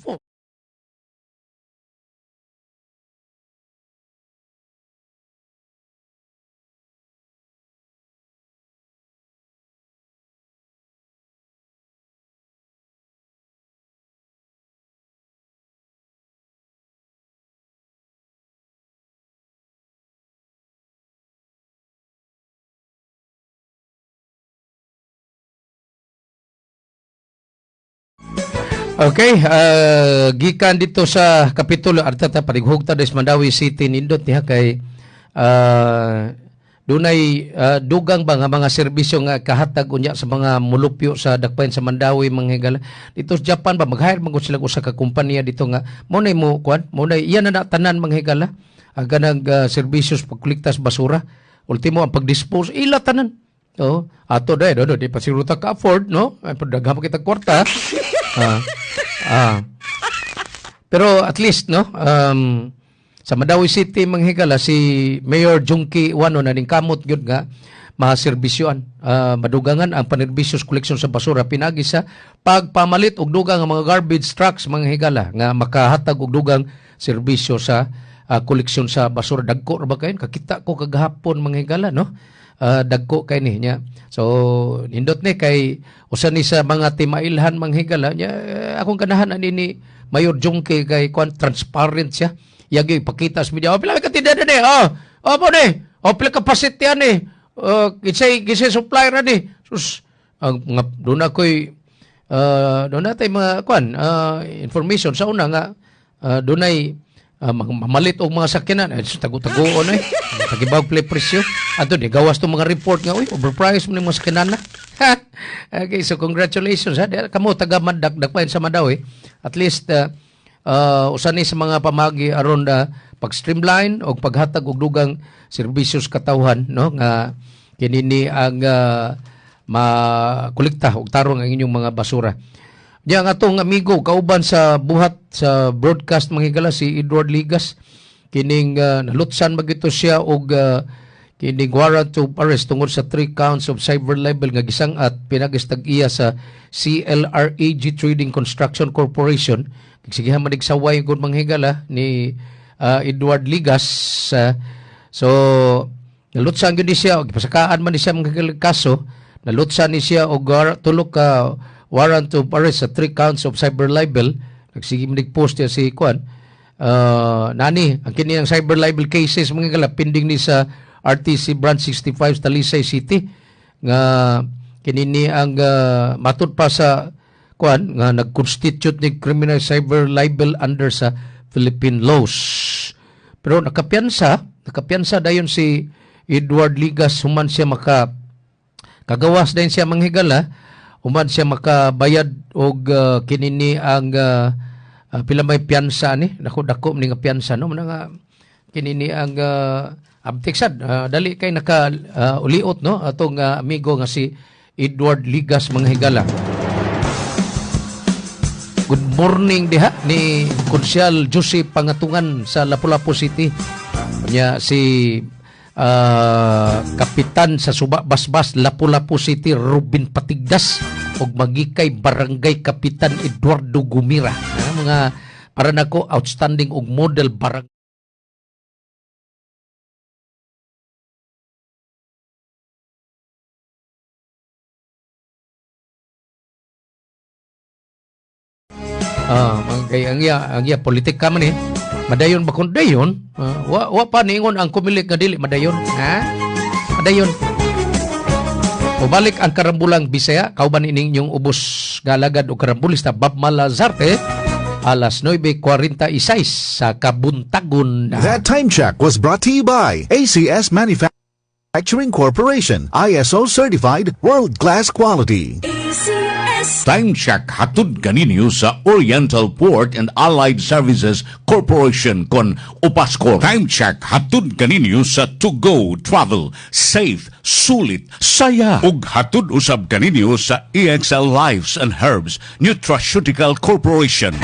M: Okay, gikan dito sa kapitulo artata parighugta des Mandawi City nindot niya kay dunay dugang ba nga mga serbisyo nga kahatag unya sa mga mulupyo sa dakpayan sa Mandawi mga higala. Dito sa Japan ba mag-hire man sila usa ka kompanya dito nga mo nay mo kwan, mo nay iyan na tanan mga higala. Ganag serbisyo pagkolektas basura. Ultimo ang pag-dispose ila tanan. Oh, ato day do di pasiruta ka afford no. Ay padagham kita kwarta. Pero at least no sa Mandawi City manghigala si Mayor Junki Wano na ning kamot gyud nga maserbisyoan madugangan ang panerbisyos collection sa basura pinagi sa pagpamalit og dugang nga mga garbage trucks manghigala nga makahatag og dugang serbisyo sa koleksyon sa basura. Dagko ra ba kayon kakita ko kagahapon manghigala no. Dagko kay ni nya. So nindot ni kay usa ni sa mga timailhan manghigala nya akong ganahan ani Mayor Junke kay kwan transparent siya. Yagi pakita sa media. Pila ka tinda ni. Mo ni. Pila ka pasit yan ni. Kisay supply ra ni. Sus nga doon ako'y doon natay mga kwan information sa una nga doon ay mamalit og mga sakyanan tago-tagoon tagibaw play presyo ato di gawas tong mga report nga overpriced mo mga sakyanan na. Okay, so congratulations kamo taga Dakpayan sa Mandawi at least usa ni sa mga pamagi aron pag streamline og paghatag og dugang serbisyo sa katawhan no nga kinini ang makolekta og tarong ang inyong mga basura. Diyan atong amigo kauban sa buhat sa broadcast manghigala si Edward Ligas kining nalutsan magito siya og kining warrant of arrest tungod sa 3 counts of cyber libel nga gisang at pinagistag iya sa CLRAG Trading Construction Corporation. Sigihan man saway gud manghigala ni Edward Ligas so nalutsan gyud siya og pasakaan man siya mga kaso nalutsan ni siya og tulo ka warrant of arrest sa 3 counts of cyber libel. Nagsige post niya si Kwan. Nani, ang kini ang cyber libel cases mga kala pending ni sa RTC Branch 65 sa Talisay City nga kinini ang matud pa sa Kwan nga nag-constitute ni criminal cyber libel under sa Philippine laws. Pero nakapiyansa dayon si Edward Ligas human siya kagawas din siya manghigala human siya makabayad og kinini ang pila may piyansa ni dako ni nga piyansa no nga kinini ang abtiksad dali kay naka uliot no atong amigo nga si Edward Ligas manghigala. Good morning diha ni Konsyal Joseph Pangatungan sa Lapu-Lapu City. Nya si kapitan sa Suba Basbas Lapu-Lapu City Ruben Patigdas og magikay barangay kapitan Eduardo Gumira mga para nako outstanding og model barangay ang iya politika man madayon ba kun dayon wa pa ningon ang kumilik nga dili madayon madayon ubalik ang karambulang Bisaya kauban ining ubos galagad o karambulista Bob Malazarte alas 9:46 sa Kabuntagon.
O: That time check was brought to you by ACS Manufacturing Corporation, ISO certified world-class quality.
P: Time check hatod kaninyo sa Oriental Port and Allied Services Corporation kon Upascor. Time check hatod kaninyo sa To Go Travel, safe, sulit, saya. Ug hatod usab kaninyo sa EXL Lives and Herbs Nutraceutical Corporation.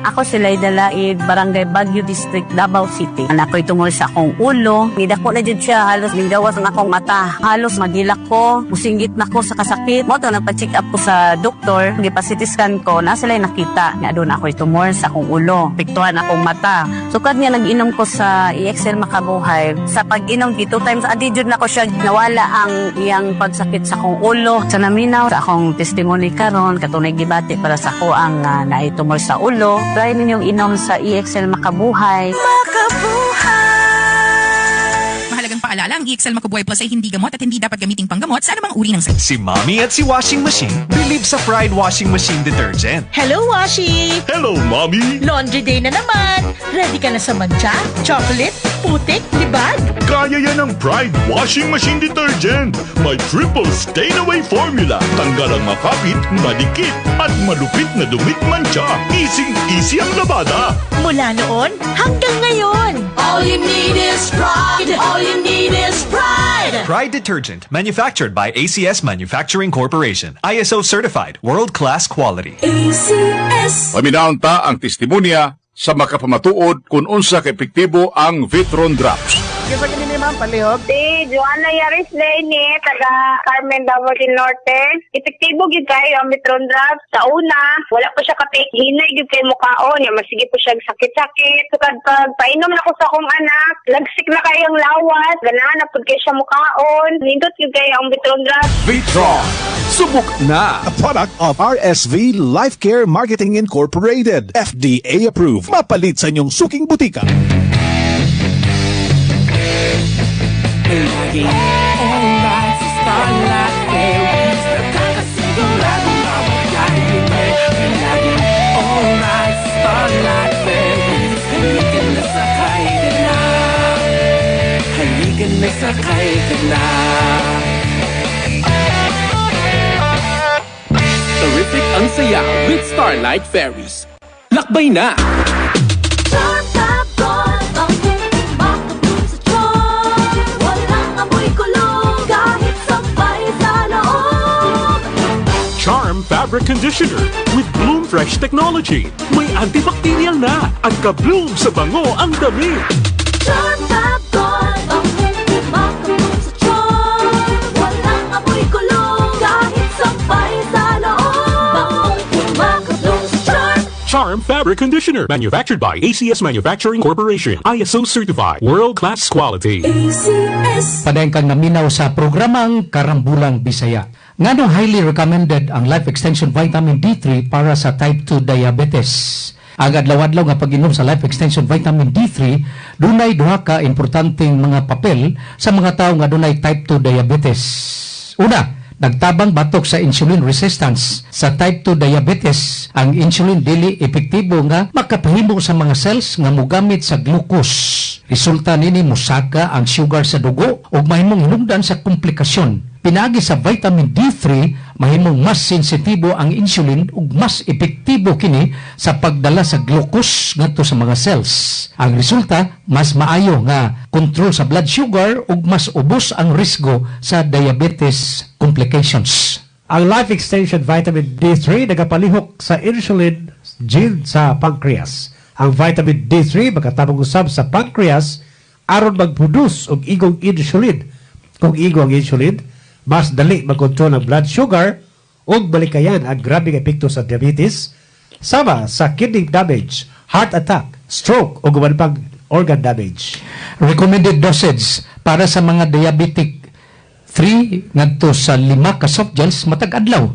Q: Ako si Layda Laid, Barangay Baguio District, Davao City. Anak ko tumol sa akong ulo. Nidako na dyan siya, halos ninggawas ang akong mata. Halos magilak ko, musinggit na ko sa kasakit. Mo to, nagpa-check up ko sa doktor. Hindi pa CT scan ko, na sila nakita. Nga doon ako tumor sa akong ulo. Piktuhan akong mata. Sukad niya nag-inom ko sa EXL Makabuhay. Sa pag-inom, 2 times a day jud na ko siya nawala ang iyang pagsakit sa akong ulo. Sa naminaw, sa akong testimony karon katunay gibati para sa ko ang naitumor sa ulo. Try ninyong inom sa EXL Makabuhay.
R: Mahalagang paalala, ang EXL Makabuhay Plus ay hindi gamot at hindi dapat gamiting panggamot sa anumang uri ng sakit.
I: Si Mommy at si Washing Machine believe sa Pride Washing Machine Detergent.
J: Hello, Washi!
A: Hello, Mommy!
J: Laundry day na naman! Ready ka na sa mancha, chocolate, putik, libag?
A: Kaya yan ang Pride Washing Machine Detergent. May triple stain-away formula. Tanggal ang makapit, madikit, at malupit na dumit mancha. Easy ang labada.
J: Mula noon hanggang ngayon.
B: All you need is pride. All you need is pride.
I: Pride Detergent, manufactured by ACS Manufacturing Corporation. ISO certified, world-class quality.
B: ACS.
P: Paminaon ta ang testimonya sa makapamatuod kung unsa ka epektibo ang Vitron Drops.
G: Kisa gini ni ma'am, palihog?
S: Si Joanna Yaris Lane, taga Carmen Davao del Norte. Epektibo gid kayo ang Vitron Drops. Sa una, wala po siya kapik. Hinay gid kay mukhaon. Masige po siya sakit-sakit. Sukad pag painom na ko sa akong anak, lagsik na kayo ang lawas. Ganahan na po kayo siya mukhaon. Nindot gid kayo ang Vitron Drops.
T: Vitron, subok na! A product of RSV Life Care Marketing Incorporated. FDA approved. Mapalit sa inyong suking butika.
B: Laging alright sa Starlight Ferries. Nakakasigurado mawagayin mo. Laging alright sa Starlight Ferries. Halika na sakay ka na. Halika na sakay ka na. Terrific ang saya with Starlight Ferries. Lakbay na!
U: Charm Fabric Conditioner with Bloom Fresh Technology. May antibacterial na at ka-bloom sa bango ang dami.
B: Charm Fabric, ang hindi makabloom sa charm. Walang amoy kulong kahit sabay sa loob. Bangong makabloom sa charm.
U: Charm Fabric Conditioner, manufactured by ACS Manufacturing Corporation. ISO certified, world-class quality.
B: ACS.
M: Padayon kang naminaw sa programang Karambulang Bisaya. Nganong highly recommended ang Life Extension Vitamin D3 para sa type 2 diabetes. Ang adlaw-adlaw nga pag-inom sa Life Extension Vitamin D3, dunay duha ka importanteng mga papel sa mga tao nga dunay type 2 diabetes. Una, nagtabang batok sa insulin resistance. Sa type 2 diabetes, ang insulin dili epektibo nga makapahimo sa mga cells nga mogamit sa glucose. Resulta nini musaka ang sugar sa dugo ug mahimong hinungdan sa komplikasyon. Pinagi sa vitamin D3, mahimong mas sensitibo ang insulin ug mas epektibo kini sa pagdala sa glucose ngadto sa mga cells. Ang resulta, mas maayo nga kontrol sa blood sugar ug mas ubos ang risgo sa diabetes complications.
V: Ang Life Extension Vitamin D3 nagapalihok sa insulin gene sa pancreas. Ang vitamin D3 magkatabang usab sa pancreas aron mag-produce og igong insulin. Kung igo ang insulin, mas dali mag-control ang blood sugar ug balikayan ang grabing epekto sa diabetes sama sa kidney damage, heart attack, stroke ug uban pang organ damage.
M: Recommended dosage para sa mga diabetic 3 ngadto sa 5 ka soft gels matag adlaw.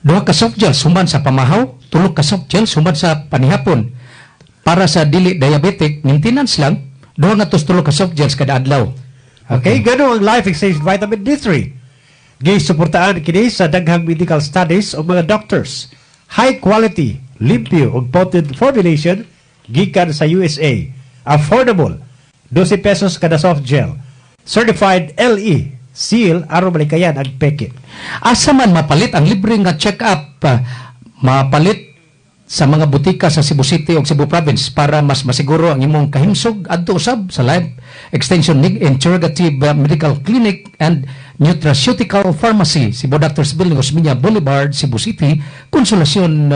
M: 2 ka soft gels human sa pamahaw, 3 ka soft gels human sa panihapon. Para sa dili diabetic, maintenance lang, 2 ngadto 3 ka soft gels kada adlaw.
V: Okay, gano ang Life Extension Vitamin D3. Gisuportaan kini sa daghang medical studies o mga doctors. High quality, limpyo ug potent formulation gikan sa USA. Affordable, 12 pesos kada soft gel. Certified LE, seal aron malikayan ang peke.
M: Asa man mapalit ang libre nga check-up, mapalit sa mga butika sa Cebu City o Cebu Province para mas masiguro ang imong kahimsog adto usab sa Life Extension Integrative Medical Clinic and Nutraceutical Pharmacy, Cebu Dr. Bill Ngosminya Boulevard, Cebu City. Konsulasyon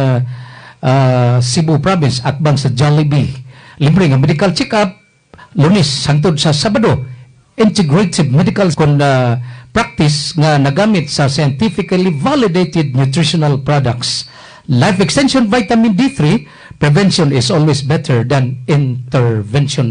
M: Cebu Province at bang sa Jollibee. Libre nga medical check-up Lunes hangtod sa Sabado. Integrative medical practice nga nagamit sa scientifically validated nutritional products. Life Extension Vitamin D3, prevention is always better than intervention.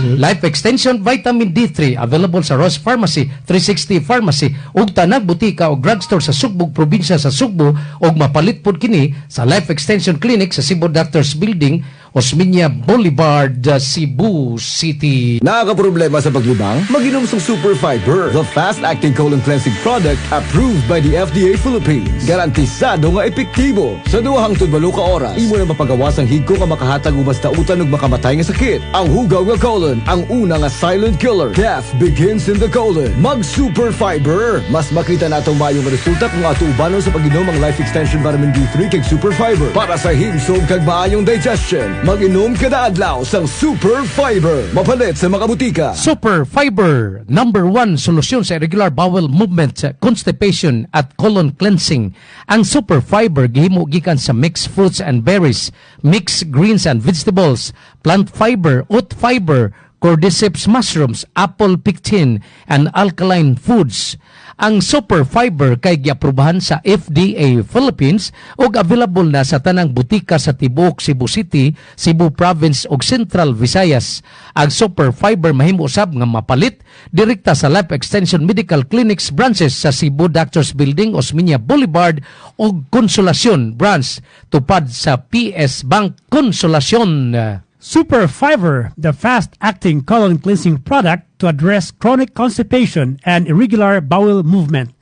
M: Life Extension Vitamin D3 available sa Ross Pharmacy, 360 Pharmacy ug tanang butika o drugstore sa Sugbog probinsya sa Sugbo ug mapalit pod kini sa Life Extension Clinic sa Cebu Doctors Building, Osmeña Boulevard, Cebu City.
K: Nakakaproblema sa paglibang? Mag-inom sa Super Fiber, the fast-acting colon cleansing product approved by the FDA Philippines. Garantisado nga epektibo. Sa 2 hangtod 8 ka oras, imo na mapagawas ang higko nga makahatag og basta utan ug makamatay nga sakit. Ang hugaw nga colon, ang una nga silent killer. Death begins in the colon. Mag-Super Fiber. Mas makita natong mayong resulta kung ato ubanon sa pag-inom ang Life Extension Vitamin D3 kay Super Fiber para sa himsog kag maayong digestion. Mag-inom kada adlaw sang Super Fiber. Mapalit sa mga butika.
M: Super Fiber, number 1 solusyon sa irregular bowel movement, constipation at colon cleansing. Ang Super Fiber gihimo gikan sa mixed fruits and berries, mixed greens and vegetables, plant fiber, oat fiber, cordyceps mushrooms, apple pectin, and alkaline foods. Ang Super Fiber kay giaprubahan sa FDA Philippines ug available na sa tanang butika sa tibuok Cebu City, Cebu Province ug Central Visayas. Ang Super Fiber mahimo usab nga mapalit direkta sa Life Extension Medical Clinics branches sa Cebu Doctors Building, Osmeña Boulevard ug Consolacion branch tupad sa PS Bank Consolacion.
V: Super Fiber, the fast-acting colon cleansing product to address chronic constipation and irregular bowel movement.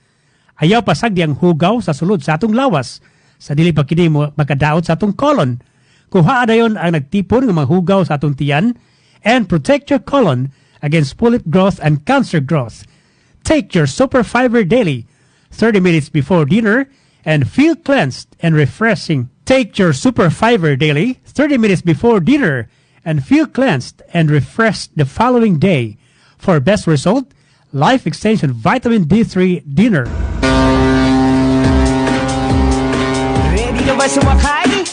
V: Ayaw pasagdi ang hugaw sa sulod sa atong lawas. Sa dili pa kini mo makadaot sa atong colon. Kuha dayon ang nagtipon ng mga hugaw sa atong tiyan and protect your colon against polyp growth and cancer growth. Take your Super Fiber daily, 30 minutes before dinner, and feel cleansed and refreshing. Take your Super Fiber daily, 30 minutes before dinner, and feel cleansed and refreshed the following day. For best result, Life Extension Vitamin D3 Dinner.
C: Ready na ba sumakay?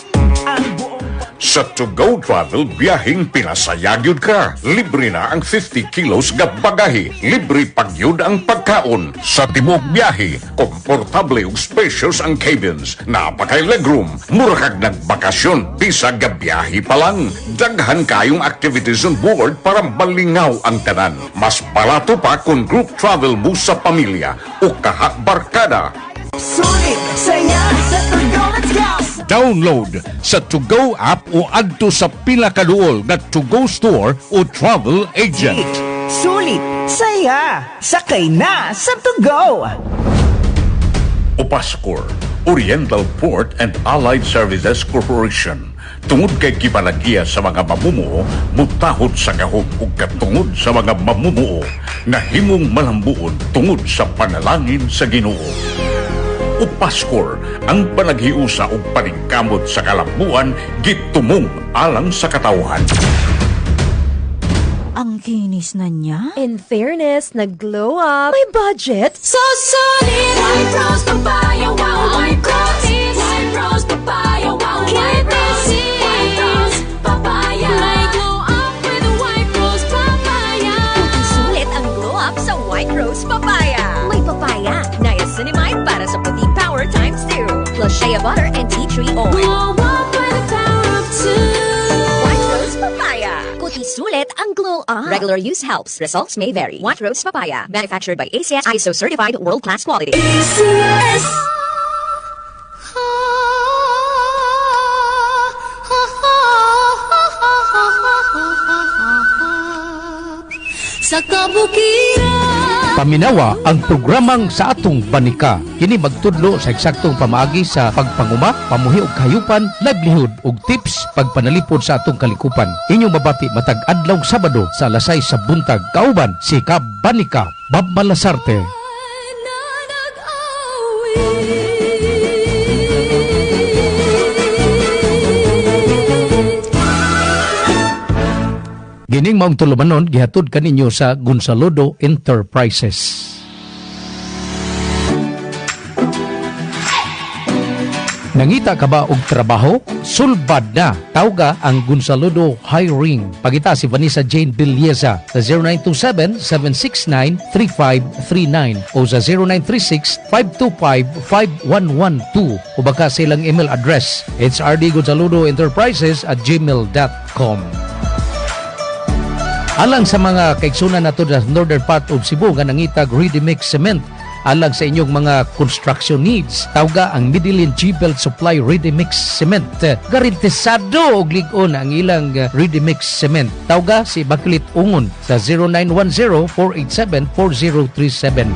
P: Sa To Go Travel, biyahing pinasayagyod ka. Libre na ang 50 kilos nga bagahe. Libre pagyud ang pagkaon. Sa timog biyahe, komportable ug spacious ang cabins. Napakay legroom. Murag nagbakasyon, bisag nga biyahe pa lang. Daghan kayong activities on board para malingaw ang tanan. Mas barato pa kung group travel mo sa pamilya o kahak barkada.
C: Sulit, saya, sa To Go, let's go!
P: Download sa To Go app o adto sa pila kaduol nga To Go store o travel agent.
C: Sulit, saya, sakay na sa To Go!
P: Opaskor, Oriental Port and Allied Services Corporation. Tungod kay kipalagiya sa mga mamumuo, mutahod sa gahom ug katungod sa mga mamumuo, nahimong malambuon tungod sa panalangin sa Ginoo. Opaskor, ang panaghiusa ug paningkamot sa kalambuan gitumong alang sa katawhan.
E: Ang kinis na niya. In fairness, nag-glow up. May budget.
B: So solid. White Rose Papaya, wow, White Rose. White Rose Papaya, wow, White Rose. White Rose Papaya. May glow up with a White Rose Papaya.
E: Sulit ang glow up sa White Rose Papaya. May papaya, niacinamide para sa puti power times 2. Plus shea butter and tea tree oil.
B: Glow up with the power of 2.
E: White Rose Papaya. Kuti sulit ang glow up. Regular use helps. Results may vary. White Rose Papaya. Manufactured by ACS ISO certified world-class quality.
B: ACS. Sa kabukiran.
M: Paminawa ang programang sa atong banika. Kini magtudlo sa eksaktong pamaagi sa pagpanguma, pamuhi og kahayupan, livelihood ug tips pagpanalipod sa atong kalikupan. Inyong mabati matag adlaw Sabado sa alasay sa buntag. Kauban si Kabanika, Bob Malasarte. Gining maong tulumanon gihatod kaninyo sa Gonzalodo Enterprises. Nangita ka ba og trabaho? Sulbad na. Tawga ang Gonzalo Hiring. Pagita si Vanessa Jane Villeza sa 0927-769-3539 o sa 0936-525-5112 o baka silang email address hrd.gonzaludoenterprises@gmail.com. Alang sa mga kaigsunan nato sa northern part of Cebu nga nangitag ready-mix cement alang sa inyong mga construction needs, tawga ang Midilin G-Belt Supply Ready-Mix Cement. Garantisado og lig-on ang ilang ready-mix cement. Tawga si Baklit Ungon sa 0910-487-4037.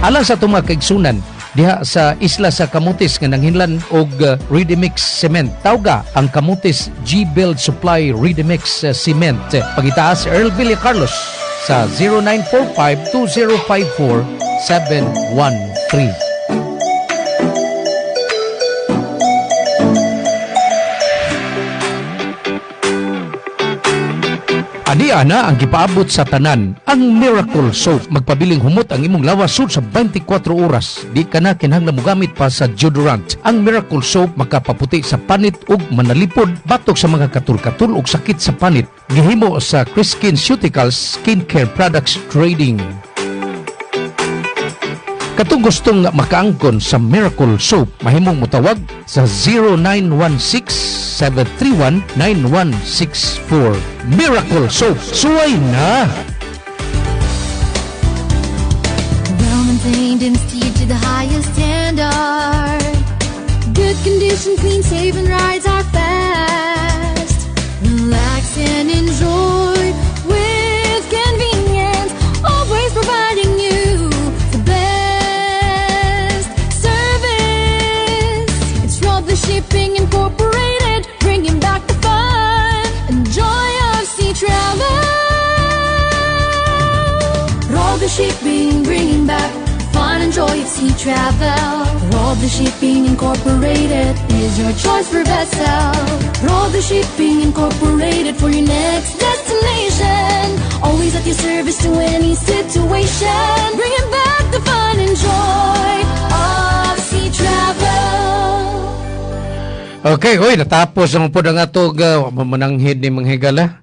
M: Alang sa itong mga kaigsunan, diha sa isla sa Camotes nga nanghinlan og ready-mix cement. Tawga ang Camotes G-Belt Supply Ready-Mix Cement. Pagitaas si Earl Billy Carlos sa 0945-2054-713. Ania ang gipaabot sa tanan ang Miracle Soap. Magpabiling humot ang imong lawas sud sa 24 oras. Di ka na kinahanglan mogamit pa sa deodorant. Ang Miracle Soap makapaputi sa panit ug manalipod batok sa mga katul-katul ug sakit sa panit. Gihimo sa Chris Skin Ceuticals Skincare Products Trading. Katong gustong makaangkon sa Miracle Soap, mahimong mutawag sa 0916-731-9164. Miracle Soap, suway na!
B: Well maintained and steered to the highest standard. Good condition, clean, safe, and rides are fast. Relax and enjoy with convenience, always providing you the best service. It's Rob the Shipping Incorporated, bringing back the fun and joy of sea travel. Rob the Shipping, bringing back fun and joy of sea travel. Rob the Shipping Incorporated is your choice for vessel. Rob the Shipping Incorporated for your next destination. Always at your service to any situation. Bringing back the fun and joy of sea travel.
M: Okay, oy, natapos naman po ang atog mananghid ni Manghigala.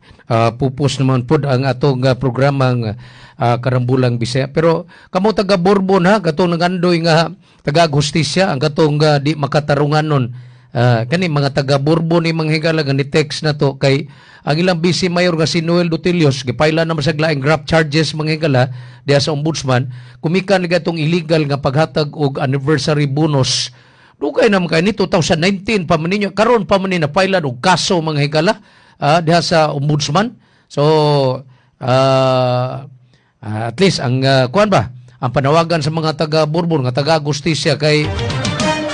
M: Pupos naman po ang atong programang Karambulang Bisaya. Pero kamo taga Bourbon ha, katong nangandoy nga taga Hustisya, ang katong di makatarungan nun. Kani mga taga Bourbon ni Manghigala nga ni text na to kay ang ilang vice mayor nga si Noel Dutilios gipaila na masaglaing graft charges Manghigala diha sa ombudsman kumikan ni gatong illegal nga paghatag og anniversary bonus. Dugay naman kay ni 2019 pa man ninyo karon pa man ni napaila og kaso Manghigala diha sa ombudsman. So at least ang kuan ba ang panawagan sa mga taga Bourbon nga taga Justisya kay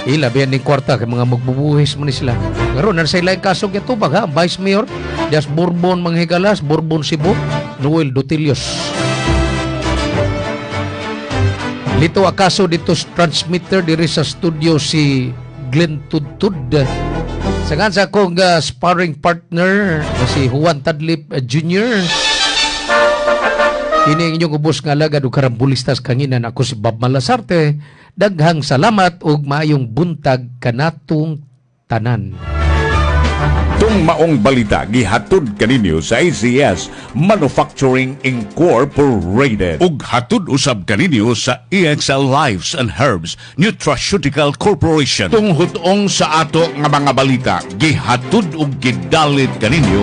M: ilabi ning kwarta kay mga magbubuhis man ni sila. Karon na sa ilang kaso gyatubag ha, ang Vice Mayor dias Bourbon Manghigala, Bourbon Cebu, Noel Dutilios. Lito ang kaso dito transmitter diri sa studio si Glenn Tudtud. Sa gansa akong sparring partner si Juan Tadlip Jr. Kini inyong ubos nga lagad ug karambulistas kanginan, ako si Bob Malasarte. Daghang salamat ug maayong buntag kanatong tanan.
P: Tung maong balita gihatod kaninyo sa ACS Manufacturing Incorporated ug hatod usab kaninyo sa EXL Lives and Herbs Nutraceutical Corporation. Tunghutong sa ato nga mga balita gihatod ug gidalit kaninyo